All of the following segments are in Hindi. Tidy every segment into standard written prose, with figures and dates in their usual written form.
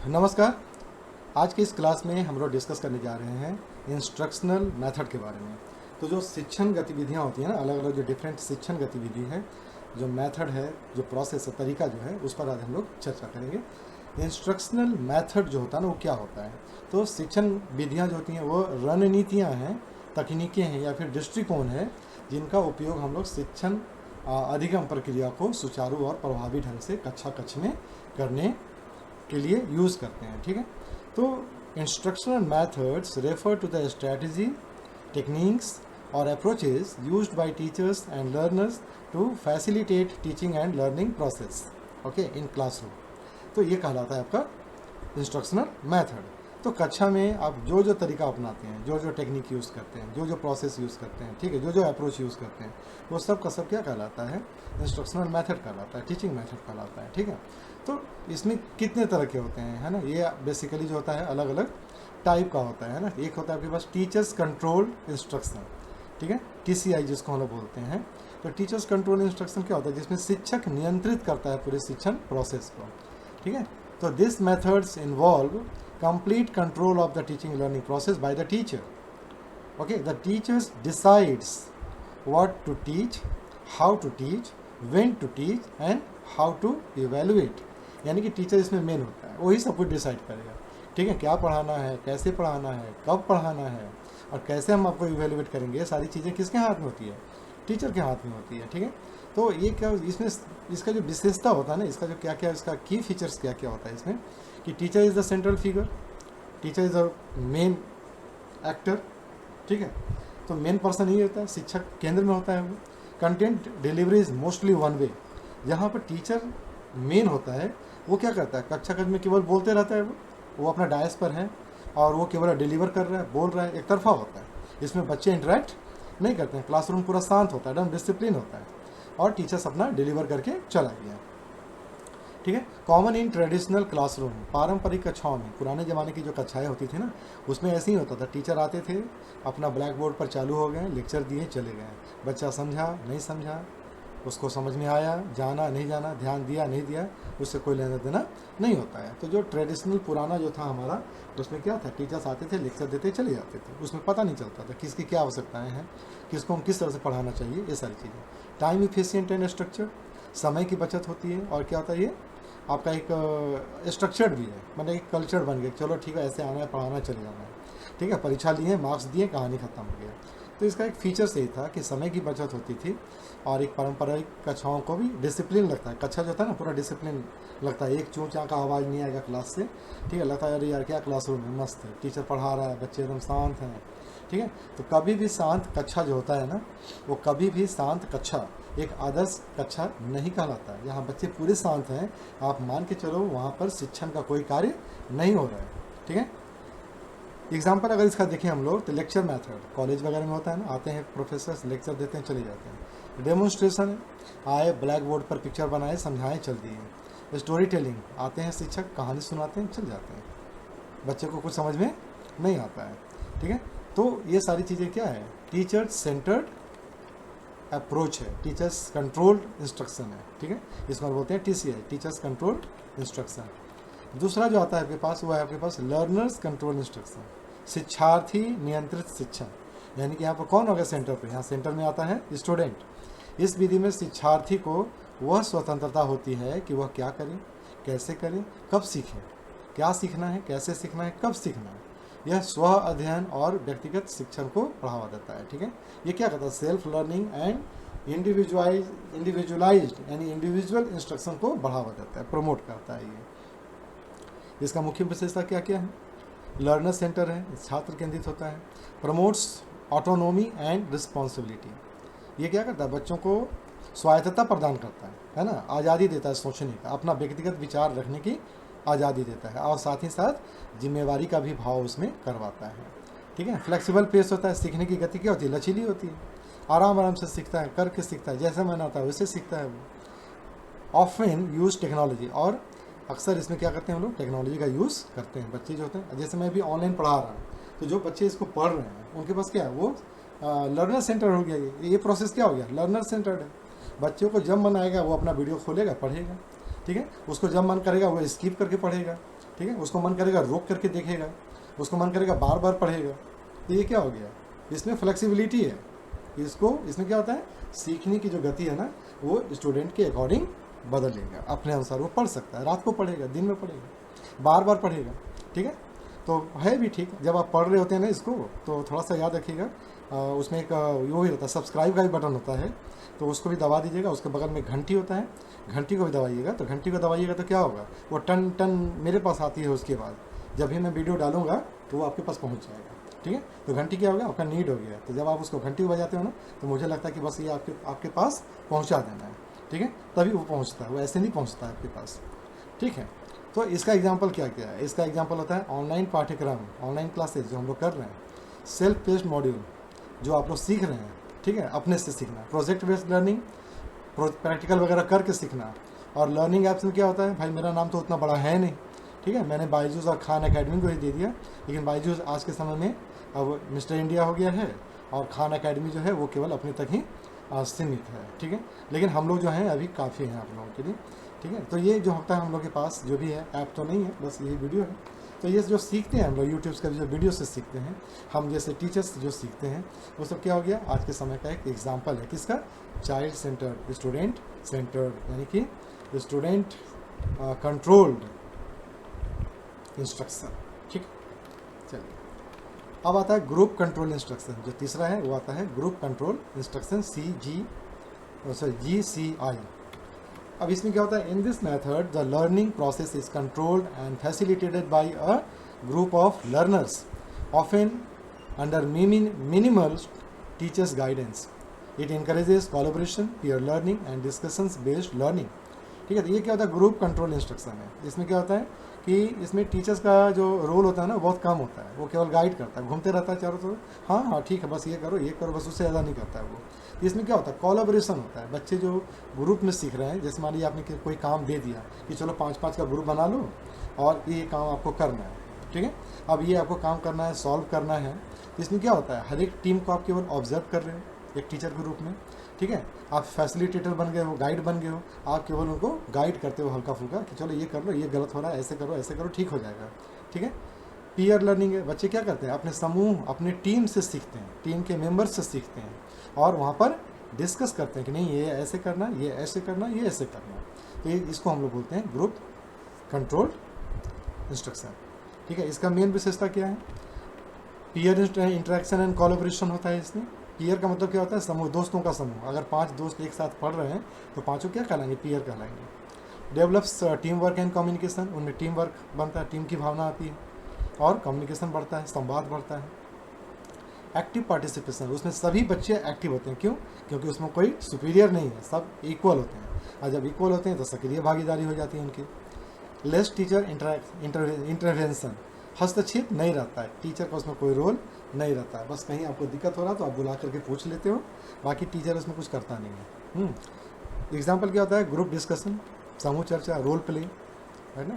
नमस्कार। आज की इस क्लास में हम लोग डिस्कस करने जा रहे हैं इंस्ट्रक्शनल मेथड के बारे में। तो जो शिक्षण गतिविधियाँ होती हैं ना, अलग अलग जो डिफरेंट शिक्षण गतिविधि है, जो मेथड है, जो प्रोसेस है, तरीका जो है, उस पर आज हम लोग चर्चा करेंगे। इंस्ट्रक्शनल मेथड जो होता है ना, वो क्या होता है? तो शिक्षण विधियाँ जो होती हैं वो रणनीतियाँ हैं, तकनीकें हैं या फिर दृष्टिकोण है जिनका उपयोग हम लोग शिक्षण अधिगम प्रक्रिया को सुचारू और प्रभावी ढंग से कक्षा कक्ष में करने के लिए यूज़ करते हैं। ठीक है, तो instructional methods refer to the strategy, techniques और approaches used by teachers and learners to facilitate teaching and learning process okay in classroom. तो ये कहलाता है आपका इंस्ट्रक्शनल मेथड। तो कक्षा में आप जो जो तरीका अपनाते हैं, जो जो टेक्निक यूज़ करते हैं, जो जो प्रोसेस यूज़ करते हैं, ठीक है, जो जो अप्रोच यूज़ करते हैं, वो सब का सब क्या कहलाता है? इंस्ट्रक्शनल मेथड कहलाता है, टीचिंग मेथड कहलाता है। ठीक है, तो इसमें कितने तरह के होते हैं, है ना? ये बेसिकली जो होता है अलग अलग टाइप का होता है ना। एक होता है आपके पास टीचर्स कंट्रोल इंस्ट्रक्शन, ठीक है, TCI जिसको हम लोग बोलते हैं। तो टीचर्स कंट्रोल इंस्ट्रक्शन क्या होता है? जिसमें शिक्षक नियंत्रित करता है पूरे शिक्षण प्रोसेस को। ठीक है, तो this methods involve complete control of the teaching learning process by the teacher. Okay, the teachers decides what to teach, how to teach, when to teach and how to evaluate. यानी कि टीचर इसमें मेन होता है, वही सब कुछ डिसाइड करेगा। ठीक है, क्या पढ़ाना है, कैसे पढ़ाना है, कब पढ़ाना है और कैसे हम आपको इवेल्युएट करेंगे, ये सारी चीज़ें किसके हाथ में होती है? टीचर के हाथ में होती है। ठीक है, तो ये क्या इसमें इसका जो विशेषता होता है ना, इसका जो क्या क्या इसका की फीचर्स क्या क्या होता है इसमें, कि teacher is the central figure, teacher is the main actor. ठीक है, तो मेन पर्सन ही होता है, शिक्षक केंद्र में होता है वो। Content delivery is mostly one way. जहाँ पर टीचर मेन होता है, वो क्या करता है? कक्षा कक्ष में केवल बोलते रहता है, वो अपना डायस पर है और वो केवल डिलीवर कर रहा है, बोल रहा है, एक तरफा होता है। इसमें बच्चे इंटरेक्ट नहीं करते हैं, क्लासरूम पूरा शांत होता है, एकदम डिसिप्लिन होता है और टीचर्स अपना डिलीवर करके चला गया। ठीक है, कॉमन इन ट्रेडिशनल क्लासरूम, पारंपरिक कक्षाओं में, पुराने ज़माने की जो कक्षाएं होती थी ना, उसमें ऐसे ही होता था। टीचर आते थे, अपना ब्लैक बोर्ड पर चालू हो गए, लेक्चर दिए, चले गए। बच्चा समझा नहीं समझा, उसको समझ में आया, जाना नहीं जाना, ध्यान दिया नहीं दिया, उससे कोई लेना देना नहीं होता है। तो जो ट्रेडिशनल पुराना जो था हमारा, उसमें क्या था? टीचर्स आते थे, लेक्चर देते चले जाते थे, उसमें पता नहीं चलता था किसकी क्या आवश्यकताएँ हैं, किसको हम किस तरह से पढ़ाना चाहिए, ये सारी चीज़ें। टाइम इफिशिएंट एंड स्ट्रक्चर, समय की बचत होती है और क्या होता है, ये आपका एक स्ट्रक्चर्ड भी है, मतलब एक कल्चर बन गया, चलो ठीक है ऐसे आना है, पढ़ाना, चले जाना है। ठीक है, परीक्षा लिए, मार्क्स दिए, कहानी खत्म हो गया। तो इसका एक फीचर यही था कि समय की बचत होती थी और एक पारंपरिक कक्षाओं को भी डिसिप्लिन लगता है। कक्षा जो था ना, पूरा डिसिप्लिन लगता है, एक चूँ चाँ का आवाज़ नहीं आएगा क्लास से। ठीक है, लगता है अरे यार क्या क्लासरूम है, मस्त है, टीचर पढ़ा रहा है, बच्चे एकदम शांत हैं। ठीक है, तो कभी भी शांत कक्षा जो होता है ना, वो कभी भी शांत कक्षा एक आदर्श कक्षा नहीं कहलाता है। यहाँ बच्चे पूरे शांत हैं, आप मान के चलो वहाँ पर शिक्षण का कोई कार्य नहीं हो रहा है। ठीक है, एग्जाम्पल अगर इसका देखें हम लोग, तो लेक्चर मेथड कॉलेज वगैरह में होता है ना, आते हैं प्रोफेसर्स, लेक्चर देते हैं, चले जाते हैं। डेमोन्स्ट्रेशन, आए ब्लैक बोर्ड पर पिक्चर बनाए, समझाएं, चल दिए। स्टोरी टेलिंग, आते हैं शिक्षक, कहानी सुनाते हैं, चल जाते हैं, बच्चे को कुछ समझ में नहीं आता है। ठीक है, तो ये सारी चीज़ें क्या है? टीचर सेंटर्ड अप्रोच है, टीचर्स कंट्रोल्ड इंस्ट्रक्शन है। ठीक है, इसको बोलते हैं TCI, टीचर्स कंट्रोल्ड इंस्ट्रक्शन। दूसरा जो आता है आपके पास, वो है आपके पास लर्नर्स कंट्रोल इंस्ट्रक्शन, शिक्षार्थी नियंत्रित शिक्षण। यानी कि यहाँ पर कौन हो गया सेंटर पे? यहाँ सेंटर में आता है स्टूडेंट। इस विधि में शिक्षार्थी को वह स्वतंत्रता होती है कि वह क्या करे, कैसे करे, कब सीखे, क्या सीखना है, कैसे सीखना है, कब सीखना है। यह स्व अध्ययन और व्यक्तिगत शिक्षण को बढ़ावा देता है। ठीक है, ये क्या कहता है? सेल्फ लर्निंग एंड इंडिविजुअलाइज्ड यानी इंडिविजुअल इंस्ट्रक्शन को बढ़ावा देता है, प्रमोट करता है। ये इसका मुख्य विशेषता क्या क्या है? लर्नर सेंटर है, छात्र केंद्रित होता है, प्रमोट्स ऑटोनोमी एंड रिस्पॉन्सिबिलिटी। ये क्या करता है? बच्चों को स्वायत्तता प्रदान करता है ना, आज़ादी देता है सोचने का, अपना व्यक्तिगत विचार रखने की आज़ादी देता है और साथ ही साथ जिम्मेवारी का भी भाव उसमें करवाता है। ठीक है, फ्लेक्सिबल पेस होता है, सीखने की गति क्या होती है? लचीली होती है, आराम आराम से सीखता है, करके सीखता है, जैसे मन आता है वैसे सीखता है वो। ऑफन यूज टेक्नोलॉजी, और अक्सर इसमें क्या करते हैं हम लोग? टेक्नोलॉजी का यूज़ करते हैं। बच्चे जो होते हैं, जैसे मैं भी ऑनलाइन पढ़ा रहा हूँ, तो जो बच्चे इसको पढ़ रहे हैं उनके पास क्या है? वो लर्नर सेंटर हो गया। ये प्रोसेस क्या हो गया? लर्नर सेंटर्ड है। बच्चों को जब मन आएगा वो अपना वीडियो खोलेगा, पढ़ेगा। ठीक है। उसको जब मन करेगा वो स्किप करके पढ़ेगा, ठीक है। उसको मन करेगा रोक करके देखेगा, उसको मन करेगा बार बार पढ़ेगा। तो ये क्या हो गया, इसमें फ्लेक्सिबिलिटी है। इसमें क्या होता है, सीखने की जो गति है ना वो स्टूडेंट के अकॉर्डिंग बदलेगा, अपने अनुसार वो पढ़ सकता है। रात को पढ़ेगा, दिन में पढ़ेगा, बार बार पढ़ेगा, ठीक है। तो है भी ठीक। जब आप पढ़ रहे होते हैं ना इसको, तो थोड़ा सा याद रखिएगा, उसमें एक वो भी रहता है, सब्सक्राइब का भी बटन होता है, तो उसको भी दबा दीजिएगा। उसके बगल में घंटी होता है, घंटी को भी दबाइएगा। तो घंटी को दबाइएगा तो क्या होगा, वो टन टन मेरे पास आती है। उसके बाद जब भी मैं वीडियो डालूंगा तो वो आपके पास पहुंच जाएगा, ठीक है। तो घंटी क्या हो गया, आपका नीड हो गया। तो जब आप उसको घंटी को बजाते हो ना, तो मुझे लगता है कि बस ये आपके पास पहुंचा देना है, ठीक है। तभी वो पहुंचता है, वो ऐसे नहीं पहुंचता है आपके पास, ठीक है। तो इसका एग्जाम्पल क्या क्या है, इसका एग्जाम्पल होता है ऑनलाइन पाठ्यक्रम, ऑनलाइन क्लासेज जो हम लोग कर रहे हैं, सेल्फ पेस्ड मॉड्यूल जो आप लोग सीख रहे हैं, ठीक है, अपने से सीखना, प्रोजेक्ट बेस्ड लर्निंग, प्रैक्टिकल वगैरह करके सीखना। और लर्निंग ऐप्स में क्या होता है, भाई मेरा नाम तो उतना बड़ा है नहीं, ठीक है, मैंने बायजूस और खान एकेडमी को ही दे दिया। लेकिन बायजूस आज के समय में अब मिस्टर इंडिया हो गया है, और खान एकेडमी जो है वो केवल अपने तक ही सीमित है, ठीक है। लेकिन हम लोग जो हैं अभी काफ़ी हैं आप लोगों के लिए, ठीक है। तो ये जो होता है हम लोग के पास जो भी है, ऐप तो नहीं है, बस यही वीडियो है। तो ये जो सीखते हैं हम लोग यूट्यूब का जो वीडियो से सीखते हैं, हम जैसे टीचर्स जो सीखते हैं, वो सब क्या हो गया, आज के समय का एक एग्जाम्पल है किसका, चाइल्ड सेंटर्ड, स्टूडेंट सेंटर्ड, यानी कि स्टूडेंट कंट्रोल्ड इंस्ट्रक्शन, ठीक। चलिए अब आता है ग्रुप कंट्रोल इंस्ट्रक्शन, जो तीसरा है वो आता है ग्रुप कंट्रोल इंस्ट्रक्शन, GCI। अब इसमें क्या होता है, in this method the learning process is controlled and facilitated bye a group of learners, often under minimal teachers guidance. It encourages collaboration, peer learning and discussions based learning, ठीक है। तो ये क्या होता है, ग्रुप कंट्रोल इंस्ट्रक्शन है। इसमें क्या होता है कि इसमें टीचर्स का जो रोल होता है ना बहुत कम होता है, वो केवल गाइड करता है, घूमते रहता है चारों तरफ, हाँ हाँ ठीक है बस ये करो बस, उससे ज़्यादा नहीं करता है वो। इसमें क्या होता है, कोलैबोरेशन होता है। बच्चे जो ग्रुप में सीख रहे हैं, जैसे मान लीजिए आपने कोई काम दे दिया कि चलो 5-5 का ग्रुप बना लो और ये काम आपको करना है, ठीक है। अब ये आपको काम करना है, सॉल्व करना है। इसमें क्या होता है, हर एक टीम को आप केवल ऑब्जर्व कर रहे हो एक टीचर के रूप में, ठीक है। आप फैसिलिटेटर बन गए हो, गाइड बन गए हो, आप केवल उनको गाइड करते हो हल्का फुल्का कि चलो ये कर लो, ये गलत हो रहा है, ऐसे करो ठीक हो जाएगा, ठीक है। पीयर लर्निंग है, बच्चे क्या करते हैं, अपने समूह, अपने टीम से सीखते हैं, टीम के मेंबर्स से सीखते हैं, और वहाँ पर डिस्कस करते हैं कि नहीं ये ऐसे करना, ये ऐसे करना, ये ऐसे करना। तो ये इसको हम लोग बोलते हैं ग्रुप कंट्रोल इंस्ट्रक्शन, ठीक है। इसका मेन विशेषता क्या है, पीयर इंटरेक्शन एंड कोलैबोरेशन होता है इसमें। पीयर का मतलब क्या होता है, समूह, दोस्तों का समूह। अगर 5 दोस्त एक साथ पढ़ रहे हैं तो पांचों क्या कहलाएंगे, पीयर कहलाएंगे। Develops team work and communication, उनमें टीम वर्क बनता है, टीम की भावना आती है, और कम्युनिकेशन बढ़ता है, संवाद बढ़ता है। एक्टिव पार्टिसिपेशन, उसमें सभी बच्चे एक्टिव होते हैं, क्यों, क्योंकि उसमें कोई सुपीरियर नहीं है, सब इक्वल होते हैं, और जब इक्वल होते हैं तो सक्रिय भागीदारी हो जाती है उनकी। लेस टीचर इंटरवेंशन, हस्तक्षेप नहीं रहता है, टीचर का उसमें कोई रोल नहीं रहता है, बस कहीं आपको दिक्कत हो रहा है तो आप बुला करके पूछ लेते हो, बाकी टीचर उसमें कुछ करता नहीं है। एग्जाम्पल क्या होता है, ग्रुप डिस्कशन, समूह चर्चा, रोल प्ले, है ना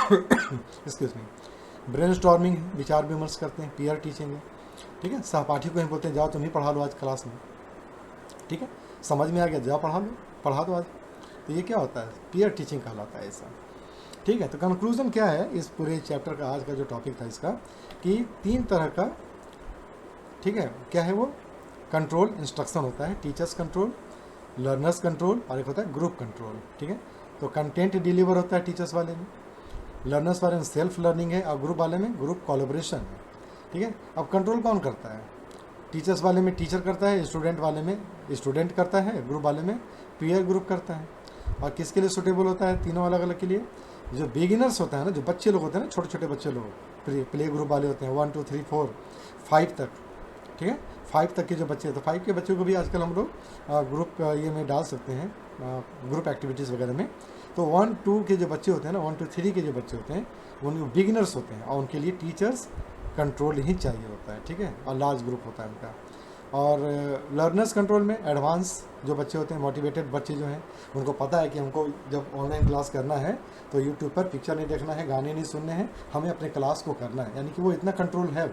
एक्सक्यूज मी। ब्रेनस्टॉर्मिंग, विचार विमर्श करते हैं, पीयर टीचिंग है, ठीक है। सहपाठी को ही बोलते हैं जाओ तुम ही पढ़ा लो आज क्लास में, ठीक है, समझ में आ गया जाओ पढ़ा दो आज। तो ये क्या होता है, पीयर टीचिंग कहलाता है ऐसा, ठीक है। तो कंक्लूजन क्या है इस पूरे चैप्टर का, आज का जो टॉपिक था इसका, कि 3 तरह का, ठीक है, क्या है वो, कंट्रोल इंस्ट्रक्शन होता है, टीचर्स कंट्रोल, लर्नर्स कंट्रोल, और एक होता है ग्रुप कंट्रोल, ठीक है। तो कंटेंट डिलीवर होता है टीचर्स वाले में, लर्नर्स वाले में सेल्फ लर्निंग है, और ग्रुप वाले में ग्रुप कोलैबोरेशन है, ठीक है। अब कंट्रोल कौन करता है, टीचर्स वाले में टीचर करता है, स्टूडेंट वाले में स्टूडेंट करता है, ग्रुप वाले में पीयर ग्रुप करता है। और किसके लिए सूटेबल होता है, तीनों अलग अलग के लिए। जो बिगिनर्स होता है ना, जो बच्चे लोग होते हैं ना, छोटे छोटे बच्चे लोग, प्ले ग्रुप वाले होते हैं, 1 2 3 4 5 तक, ठीक है, 5 तक के जो बच्चे हैं, तो 5 के बच्चों को भी आजकल हम लोग ग्रुप ये में डाल सकते हैं, ग्रुप एक्टिविटीज़ वगैरह में। तो 1 2 के जो बच्चे होते हैं ना, 1 2 3 के जो बच्चे होते हैं, उन बिगिनर्स होते हैं, और उनके लिए टीचर्स कंट्रोल ही चाहिए होता है, ठीक है, और लार्ज ग्रुप होता है उनका। और लर्नर्स कंट्रोल में एडवांस जो बच्चे होते हैं, मोटिवेटेड बच्चे जो हैं, उनको पता है कि हमको जब ऑनलाइन क्लास करना है तो यूट्यूब पर पिक्चर नहीं देखना है, गाने नहीं सुनने हैं, हमें अपने क्लास को करना है, यानी कि वो इतना कंट्रोल है,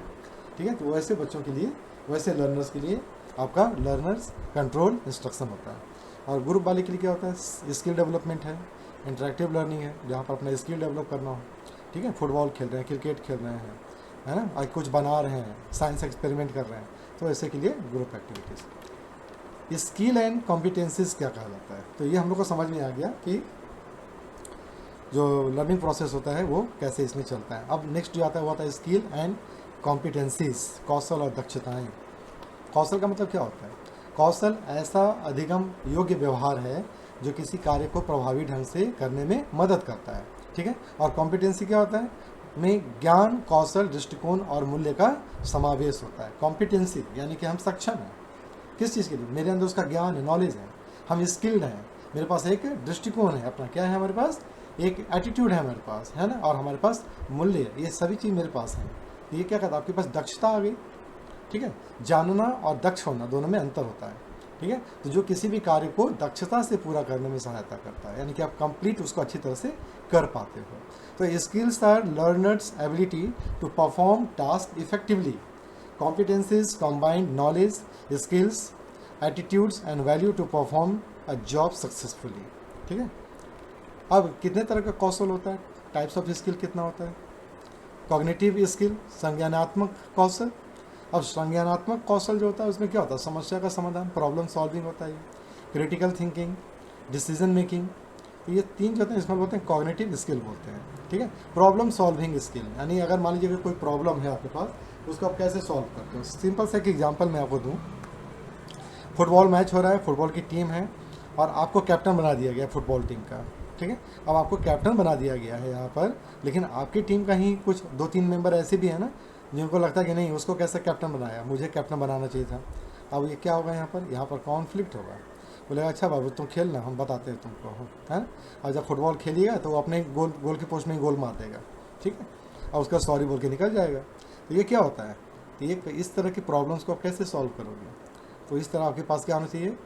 ठीक है। तो वैसे बच्चों के लिए, वैसे लर्नर्स के लिए आपका लर्नर्स कंट्रोल इंस्ट्रक्शन होता है। और ग्रुप वाले के लिए क्या होता है, स्किल डेवलपमेंट है, इंटरेक्टिव लर्निंग है जहाँ पर अपना स्किल डेवलप करना हो, ठीक है, फुटबॉल खेल रहे हैं, क्रिकेट खेल रहे हैं, है ना, और कुछ बना रहे हैं, साइंस एक्सपेरिमेंट कर रहे हैं, तो ऐसे के लिए group activities. Skill and competencies क्या कहा जाता है, तो ये हम लोग को समझ में आ गया कि जो लर्निंग प्रोसेस होता है वो कैसे इसमें चलता है। अब नेक्स्ट जो आता है वो आता है स्किल एंड कॉम्पिटेंसीज, कौशल और दक्षताएँ। कौशल का मतलब क्या होता है? कौशल ऐसा अधिगम योग्य व्यवहार है जो किसी कार्य को प्रभावी ढंग से करने में मदद करता है, ठीक है। और कॉम्पिटेंसी क्या होता है? में ज्ञान, कौशल, दृष्टिकोण और मूल्य का समावेश होता है। कॉम्पिटेंसी यानी कि हम सक्षम हैं किस चीज़ के लिए, मेरे अंदर उसका ज्ञान है, नॉलेज है, हम स्किल्ड हैं, मेरे पास एक दृष्टिकोण है अपना, क्या है हमारे पास, एक एटीट्यूड है हमारे पास, है ना, और हमारे पास मूल्य है, ये सभी चीज़ मेरे पास हैं। तो ये क्या कहता है, आपके पास दक्षता आ गई, ठीक है। जानना और दक्ष होना दोनों में अंतर होता है, ठीक है। तो जो किसी भी कार्य को दक्षता से पूरा करने में सहायता करता है, यानी कि आप कंप्लीट उसको अच्छी तरह से कर पाते हो। तो skills are learner's ability to perform task effectively. Competencies combined knowledge, skills, attitudes and value to perform a job successfully, ठीक है। अब कितने तरह का कौशल होता है, टाइप्स ऑफ स्किल कितना होता है? कॉग्निटिव स्किल, संज्ञानात्मक कौशल। अब संज्ञानात्मक कौशल जो होता है उसमें क्या होता है, समस्या का समाधान, प्रॉब्लम सॉल्विंग होता है, क्रिटिकल थिंकिंग, डिसीजन मेकिंग। तो ये तीन जो होते हैं इसमें बोलते हैं कॉग्निटिव स्किल बोलते हैं, ठीक है। प्रॉब्लम सॉल्विंग स्किल यानी अगर मान लीजिए कि कोई प्रॉब्लम है आपके पास, उसको आप कैसे सॉल्व करते हो। सिंपल सा एक एग्जाम्पल मैं आपको दूँ, फुटबॉल मैच हो रहा है, फुटबॉल की टीम है और आपको कैप्टन बना दिया गया फुटबॉल टीम का, ठीक है। अब आपको कैप्टन बना दिया गया है यहाँ पर, लेकिन आपकी टीम का ही कुछ 2-3 मेंबर ऐसे भी हैं ना जिनको लगता है कि नहीं उसको कैसे कैप्टन बनाया, मुझे कैप्टन बनाना चाहिए था। अब ये क्या होगा, यहाँ पर कॉन्फ्लिक्ट होगा। बोलेगा अच्छा बाबू तुम खेलना, हम बताते हैं तुमको, है। और जब फुटबॉल खेलिएगा तो वो अपने गोल की पोस्ट में ही गोल मार देगा, ठीक है, और उसका सॉरी बोल के निकल जाएगा। तो ये क्या होता है, तो ये इस तरह की प्रॉब्लम्स को आप कैसे सॉल्व करोगे। तो इस तरह आपके पास क्या होना चाहिए,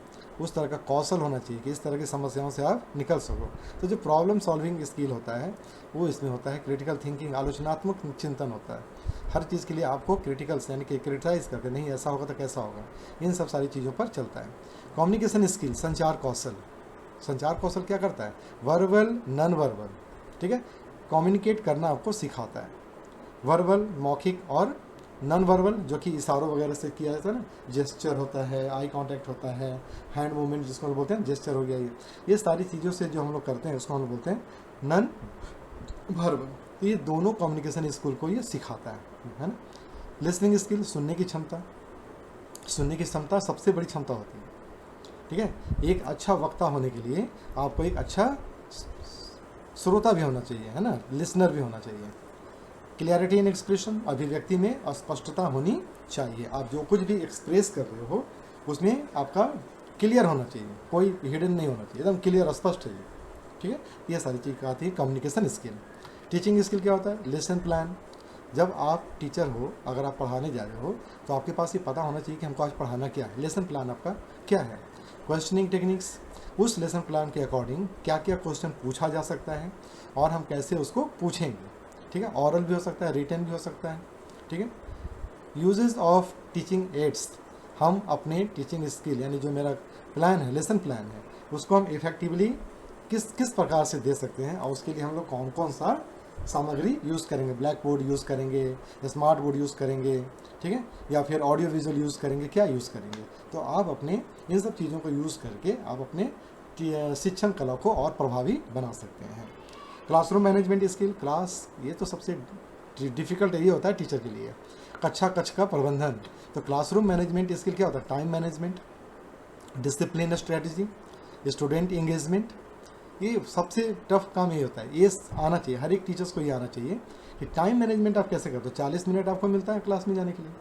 उस तरह का कौशल होना चाहिए कि इस तरह की समस्याओं से आप निकल सको। तो जो प्रॉब्लम सॉल्विंग स्किल होता है वो इसमें होता है, क्रिटिकल थिंकिंग, आलोचनात्मक चिंतन होता है। हर चीज़ के लिए आपको क्रिटिकल यानी कि क्रिटिसाइज करके, नहीं ऐसा होगा तो कैसा होगा, इन सब सारी चीज़ों पर चलता है। कम्युनिकेशन स्किल, संचार कौशल। संचार कौशल क्या करता है, वर्बल नॉन वर्बल, ठीक है, कम्युनिकेट करना आपको सिखाता है। वर्बल मौखिक और नॉन वर्बल जो कि इशारों वगैरह से किया जाता है ना, जेस्चर होता है, आई कांटेक्ट होता है, हैंड मूवमेंट जिसको हम बोलते हैं जेस्चर हो गया, ये सारी चीज़ों से जो हम लोग करते हैं उसको हम लोग बोलते हैं नॉन वर्बल। तो ये दोनों कम्युनिकेशन स्किल को ये सिखाता है ना। लिसनिंग स्किल, सुनने की क्षमता। सुनने की क्षमता सबसे बड़ी क्षमता होती है, ठीक है। एक अच्छा वक्ता होने के लिए आपको एक अच्छा श्रोता भी होना चाहिए, है ना, लिसनर भी होना चाहिए। क्लियरिटी इन एक्सप्रेशन, अभिव्यक्ति में स्पष्टता होनी चाहिए। आप जो कुछ भी एक्सप्रेस कर रहे हो उसमें आपका क्लियर होना चाहिए, कोई हिडन नहीं होना चाहिए, एकदम क्लियर स्पष्ट है, ठीक है। ये सारी चीज़ आती है कम्युनिकेशन स्किल। टीचिंग स्किल क्या होता है, लेसन प्लान। जब आप टीचर हो, अगर आप पढ़ाने जा रहे हो तो आपके पास ये पता होना चाहिए कि हमको आज पढ़ाना क्या है, लेसन प्लान आपका क्या है। क्वेश्चनिंग टेक्निक्स, उस लेसन प्लान के अकॉर्डिंग क्या क्या क्वेश्चन पूछा जा सकता है और हम कैसे उसको पूछेंगे, ठीक है। ऑरल भी हो सकता है, रिटन भी हो सकता है, ठीक है। यूजेस ऑफ टीचिंग एड्स, हम अपने टीचिंग स्किल यानी जो मेरा प्लान है, लेसन प्लान है, उसको हम इफेक्टिवली किस प्रकार से दे सकते हैं और उसके लिए हम लोग कौन कौन सा सामग्री यूज़ करेंगे। ब्लैक बोर्ड यूज़ करेंगे, स्मार्ट बोर्ड यूज़ करेंगे, ठीक है, या फिर ऑडियो विजुअल यूज़ करेंगे, क्या यूज़ करेंगे। तो आप अपने इन सब चीज़ों को यूज़ करके आप अपने शिक्षण कला को और प्रभावी बना सकते हैं। क्लासरूम मैनेजमेंट स्किल, क्लास ये तो सबसे डिफ़िकल्ट ये होता है टीचर के लिए, कक्ष का प्रबंधन। तो क्लासरूम मैनेजमेंट स्किल क्या होता है, time management, discipline strategy, student engagement. ये सबसे टफ काम ये होता है, ये आना चाहिए हर एक टीचर्स को, ये आना चाहिए कि टाइम मैनेजमेंट आप कैसे करते हो। 40 मिनट आपको मिलता है क्लास में जाने के लिए,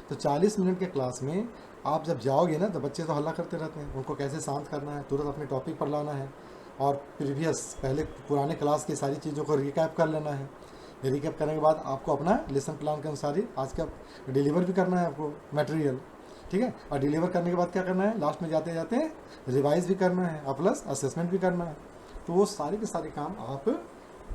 तो 40 मिनट के क्लास में आप जब जाओगे ना तो बच्चे तो हल्ला करते रहते हैं, उनको कैसे शांत करना है, तुरंत अपने टॉपिक पर लाना है और प्रीवियस पहले पुराने क्लास की सारी चीज़ों को रिकैप कर लेना है। रिकैप करने के बाद आपको अपना लेसन प्लान के अनुसार ही आज का डिलीवर भी करना है आपको मटेरियल, ठीक है। और डिलीवर करने के बाद क्या करना है, लास्ट में जाते जाते रिवाइज भी करना है और प्लस असेसमेंट भी करना है। तो वो सारे के सारे काम आप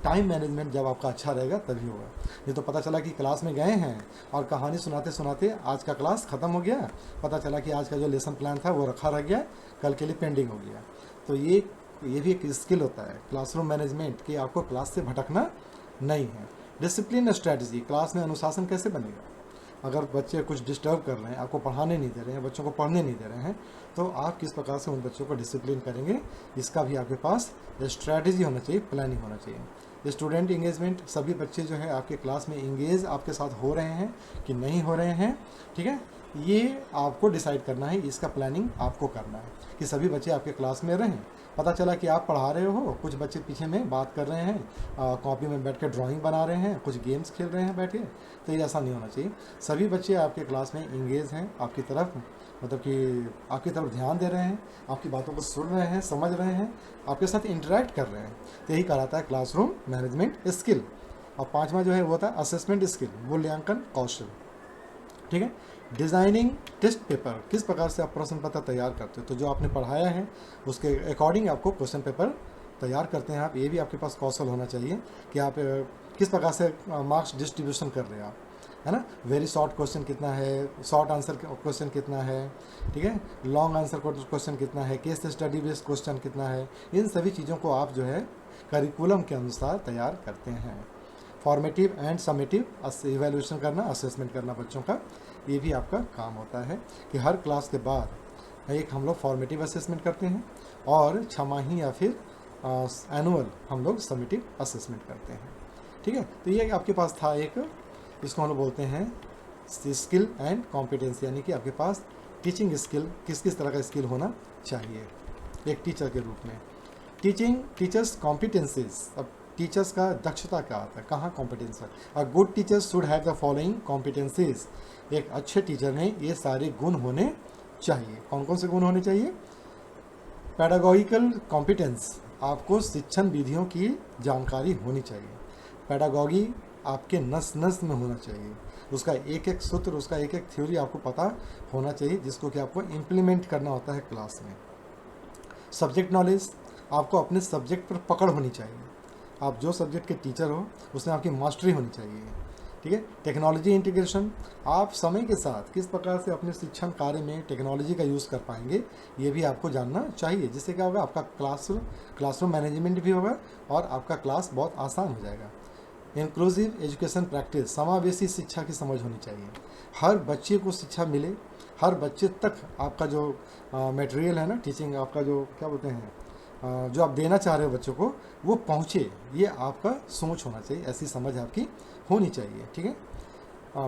टाइम मैनेजमेंट जब आपका अच्छा रहेगा तभी होगा। ये तो पता चला कि क्लास में गए हैं और कहानी सुनाते सुनाते आज का क्लास ख़त्म हो गया, पता चला कि आज का जो लेसन प्लान था वो रखा रह गया, कल के लिए पेंडिंग हो गया। तो ये ये भी एक स्किल होता है क्लासरूम मैनेजमेंट, कि आपको क्लास से भटकना नहीं है। डिसिप्लिन स्ट्रैटेजी, क्लास में अनुशासन कैसे बनेगा? अगर बच्चे कुछ डिस्टर्ब कर रहे हैं, आपको पढ़ाने नहीं दे रहे हैं, बच्चों को पढ़ने नहीं दे रहे हैं, तो आप किस प्रकार से उन बच्चों को डिसिप्लिन करेंगे, इसका भी आपके पास स्ट्रैटेजी होना चाहिए, प्लानिंग होना चाहिए। स्टूडेंट इंगेजमेंट, सभी बच्चे जो है आपके क्लास में इंगेज आपके साथ हो रहे हैं कि नहीं हो रहे हैं, ठीक है, ये आपको डिसाइड करना है, इसका प्लानिंग आपको करना है कि सभी बच्चे आपके क्लास में रहें। पता चला कि आप पढ़ा रहे हो, कुछ बच्चे पीछे में बात कर रहे हैं, कॉपी में बैठ के ड्राइंग बना रहे हैं, कुछ गेम्स खेल रहे हैं बैठ के, तो ये ऐसा नहीं होना चाहिए। सभी बच्चे आपके क्लास में इंगेज हैं, आपकी तरफ मतलब कि आपकी तरफ ध्यान दे रहे हैं, आपकी बातों को सुन रहे हैं, समझ रहे हैं, आपके साथ इंटरेक्ट कर रहे हैं, तो यही कहलाता है क्लासरूम मैनेजमेंट स्किल। और पांचवा जो है वो होता है असेसमेंट स्किल, मूल्यांकन कौशल, ठीक है। डिज़ाइनिंग टेस्ट पेपर, किस प्रकार से आप प्रश्न पत्र तैयार करते हो, तो जो आपने पढ़ाया है उसके अकॉर्डिंग आपको क्वेश्चन पेपर तैयार करते हैं आप, ये भी आपके पास कौशल होना चाहिए कि आप किस प्रकार से मार्क्स डिस्ट्रीब्यूशन कर रहे हैं आप, है ना। वेरी शॉर्ट क्वेश्चन कितना है, शॉर्ट आंसर क्वेश्चन कितना है, ठीक है, लॉन्ग आंसर क्वेश्चन कितना है, केस स्टडी बेस्ड क्वेश्चन कितना है, इन सभी चीज़ों को आप जो है करिकुलम के अनुसार तैयार करते हैं। फॉर्मेटिव एंड समेटिव इवैल्यूएशन करना, असेसमेंट करना बच्चों का, ये भी आपका काम होता है कि हर क्लास के बाद एक हम लोग फॉर्मेटिव असेसमेंट करते हैं और छमाही या फिर एनुअल हम लोग समेटिव असेसमेंट करते हैं, ठीक है। तो ये आपके पास था एक, इसको हम लोग बोलते हैं स्किल एंड कॉम्पिटेंस, यानी कि आपके पास टीचिंग स्किल किस किस तरह का स्किल होना चाहिए एक टीचर के रूप में। टीचर्स कॉम्पिटेंसीज, अब टीचर्स का दक्षता क्या आता है, कहाँ कॉम्पिटेंस है। A good teacher should have the following competencies, एक अच्छे टीचर में ये सारे गुण होने चाहिए। कौन कौन से गुण होने चाहिए? पैडागॉगिकल कॉम्पिटेंस, आपको शिक्षण विधियों की जानकारी होनी चाहिए। पैडागॉगी आपके नस नस में होना चाहिए, उसका एक एक सूत्र, उसका एक एक थ्योरी आपको पता होना चाहिए, जिसको कि आपको इम्प्लीमेंट करना होता है क्लास में। सब्जेक्ट नॉलेज, आपको अपने सब्जेक्ट पर पकड़ होनी चाहिए, आप जो सब्जेक्ट के टीचर हो उसमें आपकी मास्टरी होनी चाहिए, ठीक है। टेक्नोलॉजी इंटीग्रेशन, आप समय के साथ किस प्रकार से अपने शिक्षण कार्य में टेक्नोलॉजी का यूज़ कर पाएंगे, ये भी आपको जानना चाहिए, जिससे क्या होगा, आपका क्लासरूम मैनेजमेंट भी होगा और आपका क्लास बहुत आसान हो जाएगा। इंक्लूसिव एजुकेशन प्रैक्टिस, समावेशी शिक्षा की समझ होनी चाहिए, हर बच्चे को शिक्षा मिले, हर बच्चे तक आपका जो मटेरियल है ना, टीचिंग आपका जो क्या बोलते हैं, जो आप देना चाह रहे हो बच्चों को, वो पहुँचे, ये आपका सोच होना चाहिए, ऐसी समझ आपकी होनी चाहिए, ठीक है।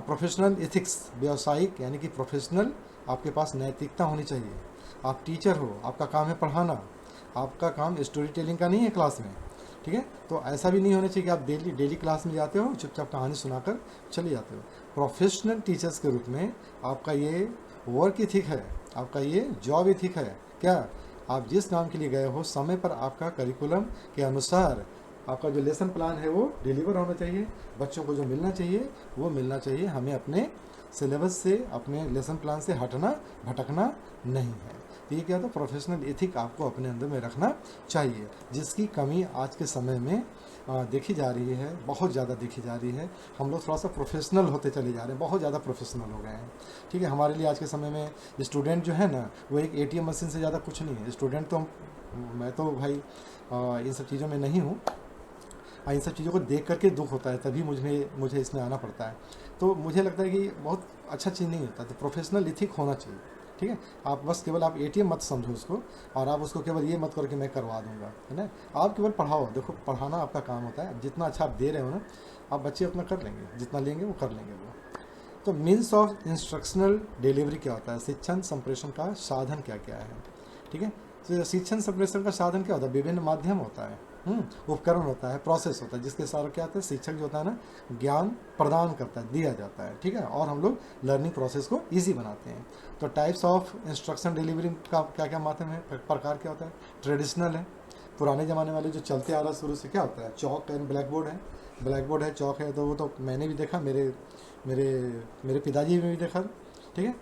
प्रोफेशनल एथिक्स, व्यावसायिक यानी कि प्रोफेशनल आपके पास नैतिकता होनी चाहिए। आप टीचर हो, आपका काम है पढ़ाना, आपका काम स्टोरी टेलिंग का नहीं है क्लास में, ठीक है। तो ऐसा भी नहीं होना चाहिए कि आप डेली क्लास में जाते हो, चुपचाप कहानी सुनाकर चले जाते हो। प्रोफेशनल टीचर्स के रूप में आपका ये वर्क एथिक है, आपका ये जॉब एथिक है, क्या आप जिस काम के लिए गए हो समय पर आपका करिकुलम के अनुसार आपका जो लेसन प्लान है वो डिलीवर होना चाहिए, बच्चों को जो मिलना चाहिए वो मिलना चाहिए। हमें अपने सिलेबस से, अपने लेसन प्लान से भटकना नहीं है। तो ये क्या होता है, प्रोफेशनल एथिक आपको अपने अंदर में रखना चाहिए, जिसकी कमी आज के समय में देखी जा रही है, बहुत ज़्यादा देखी जा रही है। हम लोग थोड़ा सा प्रोफेशनल होते चले जा रहे हैं, बहुत ज़्यादा प्रोफेशनल हो गए हैं, ठीक है। हमारे लिए आज के समय में स्टूडेंट जो है ना, वो एक ATM मशीन से ज़्यादा कुछ नहीं है। स्टूडेंट तो मैं तो भाई इन सब चीज़ों में नहीं हूँ, इन सब चीज़ों को देख करके दुख होता है, तभी मुझे इसमें आना पड़ता है। तो मुझे लगता है कि बहुत अच्छा चीज़ नहीं होता, तो प्रोफेशनल एथिक होना चाहिए, ठीक है। आप बस केवल आप ATM मत समझो उसको, और आप उसको केवल ये मत करो कि मैं करवा दूंगा, है ना। आप केवल पढ़ाओ, देखो पढ़ाना आपका काम होता है, जितना अच्छा आप दे रहे हो ना, आप बच्चे अपना कर लेंगे, जितना लेंगे वो कर लेंगे वो। तो मीन्स ऑफ इंस्ट्रक्शनल डिलीवरी क्या होता है, शिक्षण संप्रेषण का साधन क्या क्या है, ठीक है। तो शिक्षण संप्रेषण का साधन क्या होता है, विभिन्न माध्यम होता है, उपकरण होता है, प्रोसेस होता है, जिसके साथ क्या होता है, शिक्षक जो होता है ना, ज्ञान प्रदान करता है, दिया जाता है, ठीक है, और हम लोग लर्निंग प्रोसेस को ईजी बनाते हैं। तो टाइप्स ऑफ इंस्ट्रक्शन डिलीवरी का क्या क्या माध्यम है, प्रकार क्या होता है। ट्रेडिशनल है, पुराने ज़माने वाले जो चलते आ रहा शुरू से, क्या होता है, चौक एंड ब्लैक बोर्ड है। ब्लैक बोर्ड है, चौक है, तो वो तो मैंने भी देखा, मेरे पिताजी ने भी देखा, ठीक है।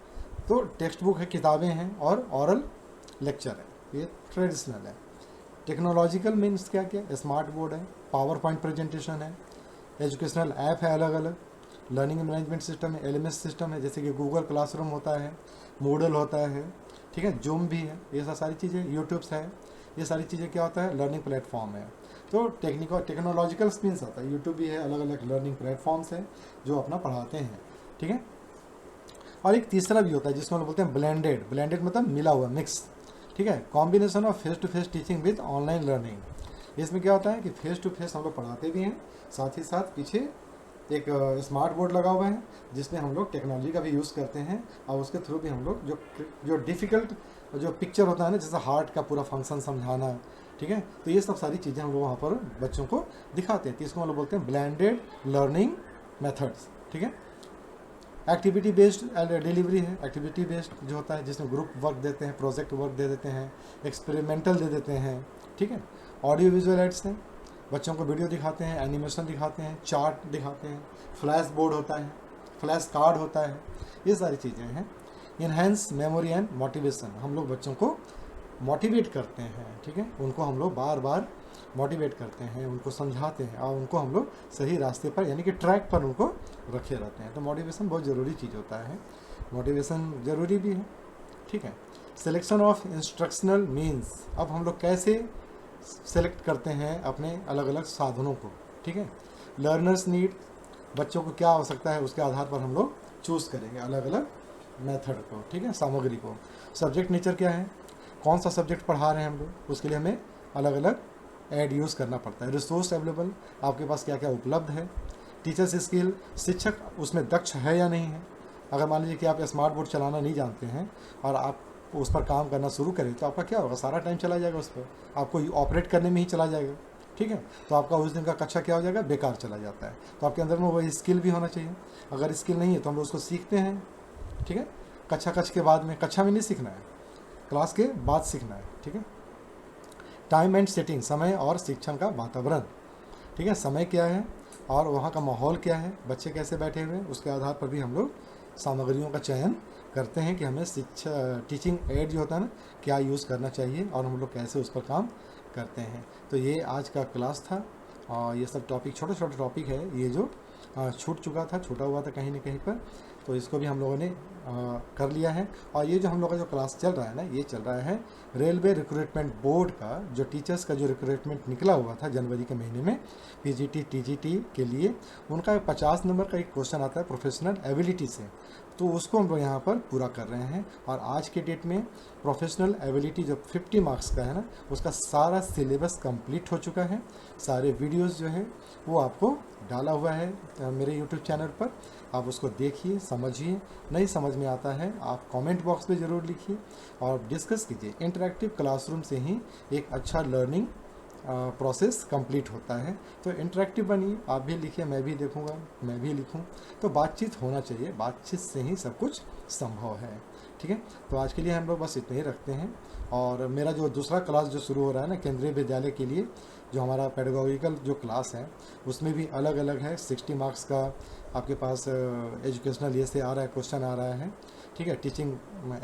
तो टेक्स्ट बुक है, किताबें हैं, और ऑरल लेक्चर है, ये ट्रेडिशनल है। टेक्नोलॉजिकल मीन्स क्या क्या, स्मार्ट बोर्ड है, पावर पॉइंट प्रेजेंटेशन है, एजुकेशनल ऐप है अलग अलग, लर्निंग मैनेजमेंट सिस्टम है, LMS सिस्टम है, जैसे कि गूगल क्लासरूम होता है, मूडल होता है, ठीक है, जूम भी है, ये सब सारी चीज़ें, यूट्यूब्स है, ये सारी चीज़ें क्या होता है, लर्निंग प्लेटफॉर्म है। तो टेक्नोलॉजिकल स्पिन्स आता है, यूट्यूब भी है, अलग अलग लर्निंग प्लेटफॉर्म्स हैं जो अपना पढ़ाते हैं, ठीक है। और एक तीसरा भी होता है जिसमें हम बोलते हैं ब्लेंडेड मतलब मिला हुआ, मिक्स, ठीक है, combination of face to face teaching with online learning. इसमें क्या होता है कि फेस टू फेस हम लोग पढ़ाते भी हैं, साथ ही साथ पीछे एक स्मार्ट बोर्ड लगा हुआ है जिसमें हम लोग टेक्नोलॉजी का भी यूज़ करते हैं, और उसके थ्रू भी हम लोग जो डिफ़िकल्ट जो पिक्चर होता है ना, जैसे हार्ट का पूरा फंक्शन समझाना, ठीक है, तो ये सब सारी चीज़ें हम लोग वहाँ पर बच्चों को दिखाते हैं। तो इसको हम लोग बोलते हैं ब्लेंडेड लर्निंग मेथड्स, ठीक है। एक्टिविटी बेस्ड डिलीवरी है, एक्टिविटी बेस्ड जो होता है जिसमें ग्रुप वर्क देते हैं, प्रोजेक्ट वर्क दे देते हैं, एक्सपेरिमेंटल दे देते हैं, ठीक है। ऑडियो विजुअल एड्स हैं, बच्चों को वीडियो दिखाते हैं, एनिमेशन दिखाते हैं, चार्ट दिखाते हैं, फ्लैश बोर्ड होता है, फ्लैश कार्ड होता है, ये सारी चीज़ें हैं। इनहेंस मेमोरी एंड मोटिवेशन, हम लोग बच्चों को मोटिवेट करते हैं, ठीक है, उनको हम लोग बार बार मोटिवेट करते हैं, उनको समझाते हैं और उनको हम लोग सही रास्ते पर यानी कि ट्रैक पर उनको रखे रहते हैं। तो मोटिवेशन बहुत ज़रूरी चीज़ होता है, मोटिवेशन ज़रूरी भी है, ठीक है। सिलेक्शन ऑफ इंस्ट्रक्शनल मीन्स, अब हम लोग कैसे सेलेक्ट करते हैं अपने अलग अलग साधनों को, ठीक है। लर्नर्स नीड, बच्चों को क्या आवश्यकता है उसके आधार पर हम लोग चूज़ करेंगे अलग अलग मेथड को, ठीक है, सामग्री को। सब्जेक्ट नेचर क्या है, कौन सा सब्जेक्ट पढ़ा रहे हैं हम लोग, उसके लिए हमें अलग अलग ऐड यूज़ करना पड़ता है। रिसोर्स अवेलेबल, आपके पास क्या क्या उपलब्ध है। टीचर्स स्किल, शिक्षक उसमें दक्ष है या नहीं है। अगर मान लीजिए कि आप स्मार्ट बोर्ड चलाना नहीं जानते हैं और आप उस पर काम करना शुरू करें तो आपका क्या होगा, सारा टाइम चला जाएगा उस पर, आपको ऑपरेट करने में ही चला जाएगा, ठीक है। तो आपका उस दिन का कक्षा क्या हो जाएगा, बेकार चला जाता है। तो आपके अंदर में वही स्किल भी होना चाहिए। अगर स्किल नहीं है तो हम लोग उसको सीखते हैं, ठीक है, कक्षा के बाद में, कक्षा में नहीं सीखना है, क्लास के बाद सीखना है, ठीक है। टाइम एंड सेटिंग, समय और शिक्षण का वातावरण, ठीक है, समय क्या है और वहाँ का माहौल क्या है, बच्चे कैसे बैठे हुए हैं, उसके आधार पर भी हम लोग सामग्रियों का चयन करते हैं कि हमें टीचिंग एड जो होता है ना, क्या यूज़ करना चाहिए और हम लोग कैसे उस पर काम करते हैं। तो ये आज का क्लास था और ये सब टॉपिक छोटे छोटे टॉपिक है, ये जो छूट चुका था, छूटा हुआ था कहीं न कहीं पर, तो इसको भी हम लोगों ने कर लिया है। और ये जो हम लोग का जो क्लास चल रहा है ना, ये चल रहा है रेलवे रिक्रूटमेंट बोर्ड का, जो टीचर्स का जो रिक्रूटमेंट निकला हुआ था जनवरी के महीने में पीजीटी टीजीटी के लिए, उनका 50 नंबर का एक क्वेश्चन आता है प्रोफेशनल एबिलिटी से, तो उसको हम लोग यहाँ पर पूरा कर रहे हैं। और आज के डेट में प्रोफेशनल एबिलिटी जो 50 मार्क्स का है ना, उसका सारा सिलेबस कंप्लीट हो चुका है। सारे वीडियोस जो है वो आपको डाला हुआ है मेरे यूट्यूब चैनल पर, आप उसको देखिए, समझिए। नहीं समझ में आता है आप कमेंट बॉक्स में ज़रूर लिखिए और डिस्कस कीजिए। इंटरैक्टिव क्लासरूम से ही एक अच्छा लर्निंग प्रोसेस कंप्लीट होता है। तो इंटरैक्टिव बनिए, आप भी लिखिए, मैं भी देखूंगा, मैं भी लिखूं, तो बातचीत होना चाहिए, बातचीत से ही सब कुछ संभव है, ठीक है। तो आज के लिए हम लोग बस इतने ही रखते हैं। और मेरा जो दूसरा क्लास जो शुरू हो रहा है ना केंद्रीय विद्यालय के लिए, जो हमारा पेडागोजिकल जो क्लास है, उसमें भी अलग अलग है। 60 मार्क्स का आपके पास एजुकेशनल ये से आ रहा है, क्वेश्चन आ रहा है, ठीक है, टीचिंग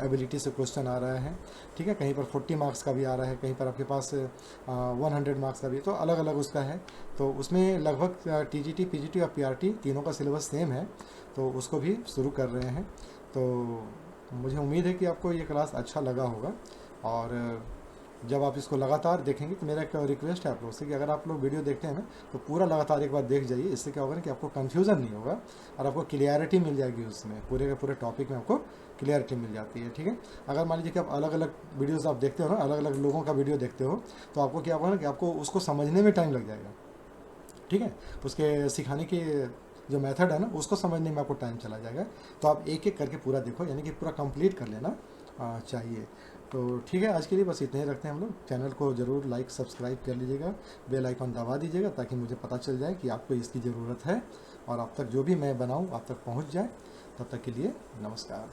एबिलिटी से क्वेश्चन आ रहा है, ठीक है, कहीं पर 40 मार्क्स का भी आ रहा है, कहीं पर आपके पास 100 मार्क्स का भी, तो अलग अलग उसका है। तो उसमें लगभग टीजीटी पीजीटी और पीआरटी तीनों का सिलेबस सेम है, तो उसको भी शुरू कर रहे हैं। तो मुझे उम्मीद है कि आपको ये क्लास अच्छा लगा होगा। और जब आप इसको लगातार देखेंगे तो मेरा एक रिक्वेस्ट है आप लोग से कि अगर आप लोग वीडियो देखते हैं ना तो पूरा लगातार एक बार देख जाइए। इससे क्या होगा ना कि आपको कन्फ्यूज़न नहीं होगा और आपको क्लियरिटी मिल जाएगी, उसमें पूरे के पूरे टॉपिक में आपको क्लियरिटी मिल जाती है, ठीक है। अगर मान लीजिए कि आप अलग अलग वीडियोज़ आप देखते हो ना, अलग अलग लोगों का वीडियो देखते हो, तो आपको क्या होगा ना कि आपको उसको समझने में टाइम लग जाएगा, ठीक है, उसके सिखाने की जो मेथड है ना उसको समझने में आपको टाइम चला जाएगा। तो आप एक एक करके पूरा देखो, यानी कि पूरा कंप्लीट कर लेना चाहिए। तो ठीक है, आज के लिए बस इतने ही रखते हैं हम लोग। चैनल को ज़रूर लाइक सब्सक्राइब कर लीजिएगा, बेल आइकॉन दबा दीजिएगा ताकि मुझे पता चल जाए कि आपको इसकी ज़रूरत है और आप तक जो भी मैं बनाऊँ आप तक पहुँच जाए। तब तक के लिए नमस्कार।